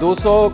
200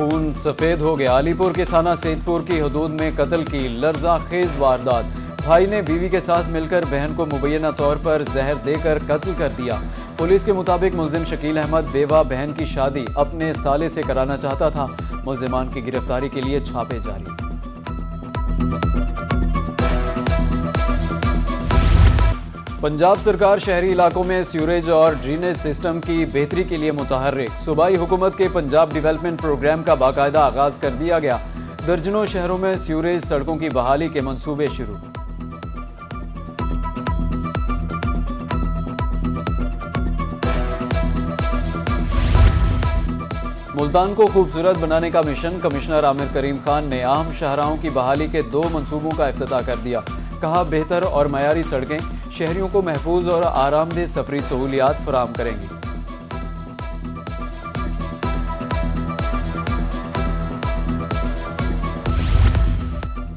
خون سفید ہو گیا۔ علی پور کے تھانہ سیدپور کی حدود میں قتل کی لرزہ خیز واردات۔ بھائی نے بیوی کے ساتھ مل کر بہن کو مبینہ طور پر زہر دے کر قتل کر دیا۔ پولیس کے مطابق ملزم شکیل احمد بیوہ بہن کی شادی اپنے سالے سے کرانا چاہتا تھا۔ ملزمان کی گرفتاری کے لیے چھاپے جاری۔ پنجاب سرکار شہری علاقوں میں سیوریج اور ڈرینیج سسٹم کی بہتری کے لیے متحرک۔ صوبائی حکومت کے پنجاب ڈیولپمنٹ پروگرام کا باقاعدہ آغاز کر دیا گیا۔ درجنوں شہروں میں سیوریج سڑکوں کی بحالی کے منصوبے شروع۔ ملتان کو خوبصورت بنانے کا مشن، کمشنر عامر کریم خان نے اہم شاہراہوں کی بحالی کے 2 منصوبوں کا افتتاح کر دیا۔ کہا بہتر اور معیاری سڑکیں شہریوں کو محفوظ اور آرام دہ سفری سہولیات فراہم کریں گی۔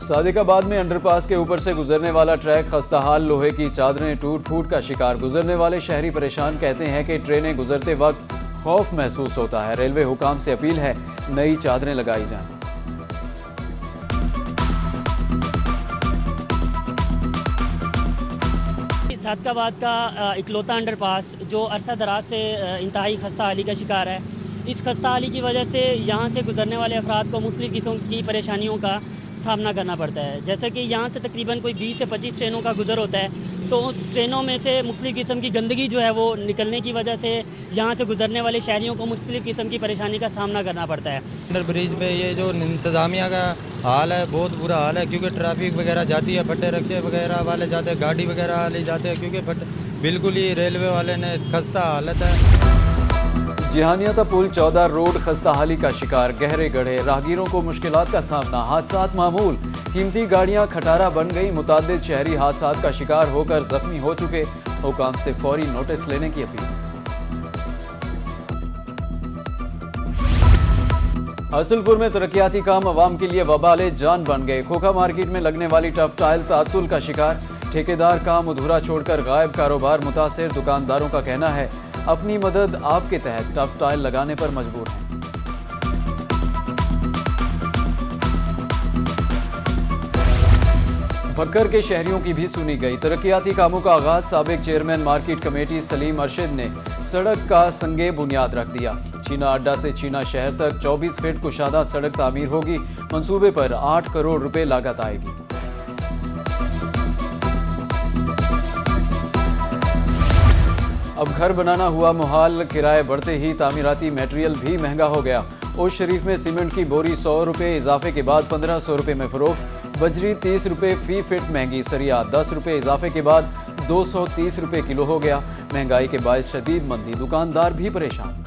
صادق آباد میں انڈر پاس کے اوپر سے گزرنے والا ٹریک خستہ حال، لوہے کی چادریں ٹوٹ پھوٹ کا شکار۔ گزرنے والے شہری پریشان، کہتے ہیں کہ ٹرینیں گزرتے وقت خوف محسوس ہوتا ہے۔ ریلوے حکام سے اپیل ہے نئی چادریں لگائی جائیں۔ صادق آباد کا اکلوتا انڈر پاس جو عرصہ دراز سے انتہائی خستہ حالی کا شکار ہے، اس خستہ حالی کی وجہ سے یہاں سے گزرنے والے افراد کو مختلف قسم کی پریشانیوں کا سامنا کرنا پڑتا ہے۔ جیسے کہ یہاں سے تقریباً کوئی 20 سے 25 ٹرینوں کا گزر ہوتا ہے، تو اس ٹرینوں میں سے مختلف قسم کی گندگی جو ہے وہ نکلنے کی وجہ سے یہاں سے گزرنے والے شہریوں کو مختلف قسم کی پریشانی کا سامنا کرنا پڑتا ہے۔ انڈر برج پہ یہ جو انتظامیہ کا حال ہے بہت برا حال ہے، کیونکہ ٹریفک وغیرہ جاتی ہے، بٹے رکشے وغیرہ والے جاتے ہیں، گاڑی وغیرہ والے جاتے ہیں، کیونکہ بالکل ہی ریلوے والے نے خستہ حالت ہے۔ جہانیہ تا پل 14 روڈ خستہ حالی کا شکار، گہرے گڑھے، راہگیروں کو مشکلات کا سامنا، حادثات معمول، قیمتی گاڑیاں کھٹارا بن گئی، متعدد شہری حادثات کا شکار ہو کر زخمی ہو چکے، حکام سے فوری نوٹس لینے کی اپیل۔ حاصل پور میں ترقیاتی کام عوام کے لیے وبال جان بن گئے۔ کھوکھا مارکیٹ میں لگنے والی ٹف ٹائل تعطل کا شکار، ٹھیکیدار کام ادھورا چھوڑ کر غائب، کاروبار متاثر، دکانداروں کا کہنا ہے اپنی مدد آپ کے تحت ٹف ٹائل لگانے پر مجبور ہیں۔ بھکر کے شہریوں کی بھی سنی گئی، ترقیاتی کاموں کا آغاز، سابق چیئرمین مارکیٹ کمیٹی سلیم ارشد نے سڑک کا سنگِ بنیاد رکھ دیا۔ چینا اڈا سے چینا شہر تک 24 فٹ کشادہ سڑک تعمیر ہوگی، منصوبے پر 8 کروڑ روپے لاگت آئے گی۔ اب گھر بنانا ہوا محال، کرائے بڑھتے ہی تعمیراتی میٹیریل بھی مہنگا ہو گیا۔ اوش شریف میں سیمنٹ کی بوری 100 روپے، اضافے کے بعد 1500 روپے میں فروخت، بجری 30 روپے فی فٹ مہنگی، سریا 10 روپے، اضافے کے بعد 230 روپے کلو ہو گیا۔ مہنگائی کے باعث شدید مندی، دکاندار بھی پریشان۔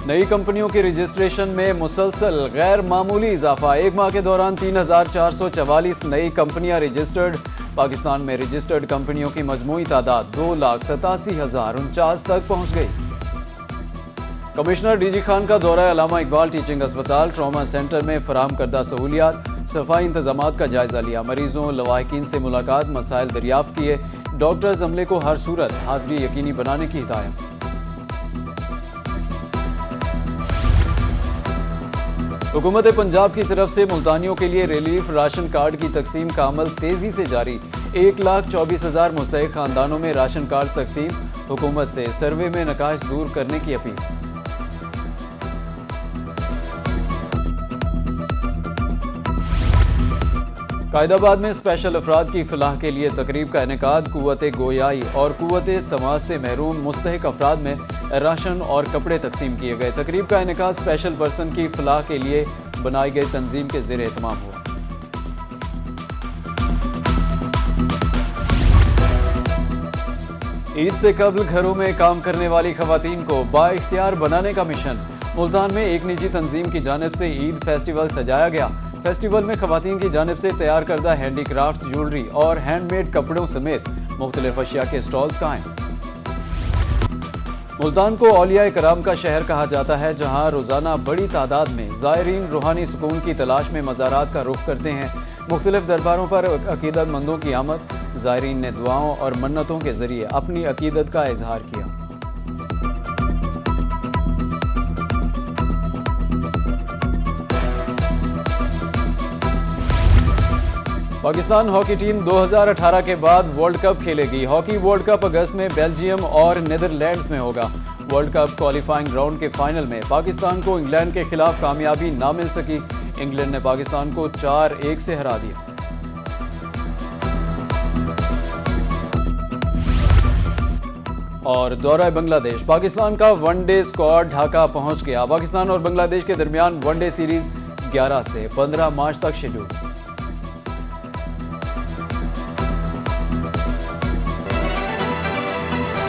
نئی کمپنیوں کی رجسٹریشن میں مسلسل غیر معمولی اضافہ، ایک ماہ کے دوران 3444 نئی کمپنیاں رجسٹرڈ۔ پاکستان میں رجسٹرڈ کمپنیوں کی مجموعی تعداد 2,87,049 تک پہنچ گئی۔ کمشنر ڈی جی خان کا دورہ علامہ اقبال ٹیچنگ اسپتال ٹراما سینٹر میں فراہم کردہ سہولیات، صفائی انتظامات کا جائزہ لیا، مریضوں لواحقین سے ملاقات، مسائل دریافت کیے، ڈاکٹرز عملے کو ہر صورت حاضری یقینی بنانے کی ہدایت۔ حکومت پنجاب کی طرف سے ملتانیوں کے لیے ریلیف راشن کارڈ کی تقسیم کا عمل تیزی سے جاری، 1,24,000 مستحق خاندانوں میں راشن کارڈ تقسیم، حکومت سے سروے میں نقائص دور کرنے کی اپیل۔ قائد آباد میں اسپیشل افراد کی فلاح کے لیے تقریب کا انعقاد، قوت گویائی اور قوت سماج سے محروم مستحق افراد میں راشن اور کپڑے تقسیم کیے گئے۔ تقریب کا انعقاد اسپیشل پرسن کی فلاح کے لیے بنائی گئی تنظیم کے زیر اہتمام ہوا۔ عید سے قبل گھروں میں کام کرنے والی خواتین کو بااختیار بنانے کا مشن، ملتان میں ایک نجی تنظیم کی جانب سے عید فیسٹیول سجایا گیا۔ فیسٹیول میں خواتین کی جانب سے تیار کردہ ہینڈی کرافٹ جیولری اور ہینڈ میڈ کپڑوں سمیت مختلف اشیاء کے سٹالز قائم۔ ملتان کو اولیاء کرام کا شہر کہا جاتا ہے، جہاں روزانہ بڑی تعداد میں زائرین روحانی سکون کی تلاش میں مزارات کا رخ کرتے ہیں۔ مختلف درباروں پر عقیدت مندوں کی آمد زائرین نے دعاؤں اور منتوں کے ذریعے اپنی عقیدت کا اظہار کیا۔ پاکستان ہاکی ٹیم 2018 کے بعد ورلڈ کپ کھیلے گی۔ ہاکی ورلڈ کپ اگست میں بیلجیم اور نیدرلینڈز میں ہوگا۔ ورلڈ کپ کوالیفائنگ راؤنڈ کے فائنل میں پاکستان کو انگلینڈ کے خلاف کامیابی نہ مل سکی۔ انگلینڈ نے پاکستان کو 4-1 سے ہرا دیا۔ اور دورہ بنگلہ دیش، پاکستان کا ون ڈے اسکواڈ ڈھاکہ پہنچ گیا۔ پاکستان اور بنگلہ دیش کے درمیان ون ڈے سیریز 11 سے 15 مارچ تک شیڈول۔